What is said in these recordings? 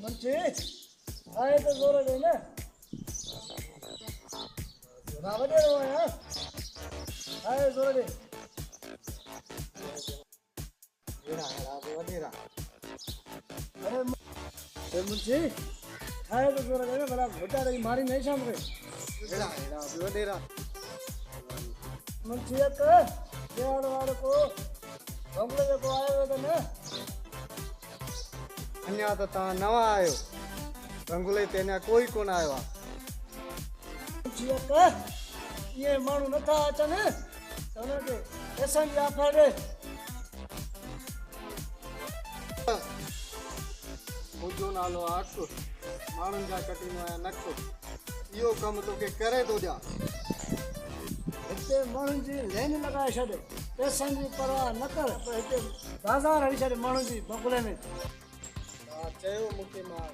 मुंशी आए तो जोर दे ना रावण दे रहा है आए जोर दे अरे मुंशी आए तो जोर दे ना बड़ा घोटा रही मारी नहीं शाम रे मुंशी का देवाड़ वाले को बंगले को आए हुए थे ना अन्या तो ता नवा आयो रंगुले तेने कोई कोन आयो आ मुंशी का ये मानू न था अचन तने के ऐसा ही आफाड़े मुझो नालो आठ माण्हुनि जा कटीनो आया नक्शो इहो कमु तोखे करे थो ॾियां हिते माण्हुनि जी लाइन लॻाए छॾ पैसनि जी परवाह न कर पर हिते बाज़ार हणी छॾ माण्हुनि जी बंगले में हा चयो मूंखे मां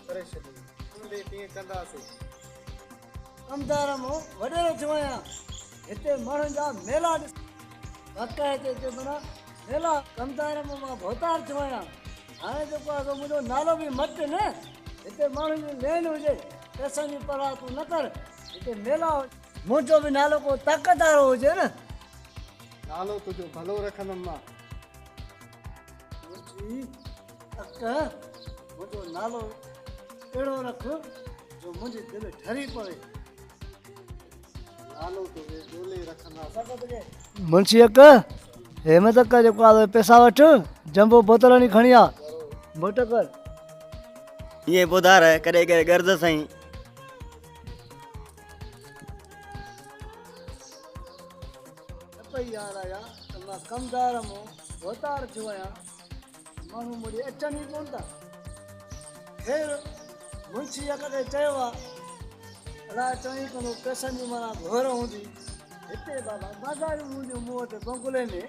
करे छॾी तूं तीअं कंदासीं कमदार मूं वॾेरो थियो आहियां हिते माण्हुनि जा मेला ॾिस वाक़ई हिते चइबो न मेला कमदार मूं मां भोतार थियो आहियां हाणे जेको आहे मुंहिंजो नालो बि मट न हिते माण्हुनि जी लेन हुजे पैसनि जी परवाह तूं न कर हिते मेला मुंहिंजो बि नालो को ताक़तदार हुजे न नालो तुंहिंजो भलो रखंदुमि मां मुंहिंजो नालो अहिड़ो रख जो मुंहिंजी दिलि ठरी पवे नालो तुंहिंजे ॻोल्हे रखंदासीं मुंशी हेमत का जेको आहे पैसा वठि जंबो बोतल नी खणी आ मोट कर ये ॿुधार कॾहिं कॾहिं गर्द साईं पई यार आया त मां कमदार मूं भोतार थियो आहियां माण्हू मुंहिंजी अचनि ई कोन था ख़ैर मुंशीअ कॾहिं चयो आहे अलाए चई कोन पैसनि जी माना घोर हूंदी हिते बाबा बाज़ार मुंहिंजो मूं वटि बंगले में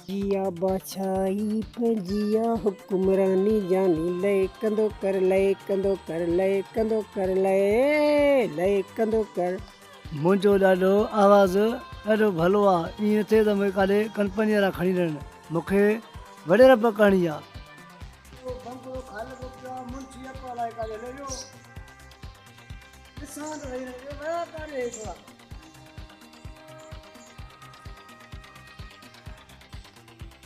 जिया बादशाही पंजिया हुकुमरानी जानी लय कंदो कर लय कंदो कर लय कंदो कर लय कंदो कर मुंहिंजो ॾाढो आवाज़ु ॾाढो भलो आहे ईअं थिए त मूंखे काॾे कंपनी वारा खणी ॾियनि मूंखे वॾेर पकड़णी आहे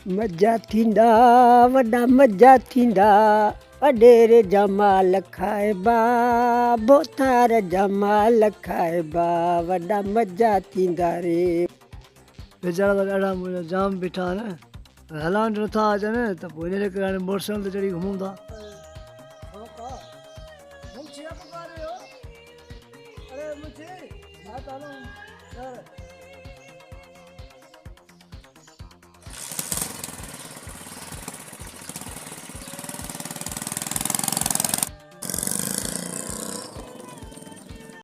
मजा थींदा वॾा मजा थींदा वॾेरे जा माल खाइबा बोतार जा माल खाइबा वॾा मजा थींदा रे वेचारा त ॾाढा मुंहिंजा जाम बीठा आहिनि हलाइण नथा अचनि त पोइ हिन करे हाणे मोटरसाइकिल ते चढ़ी घुमूं था अरे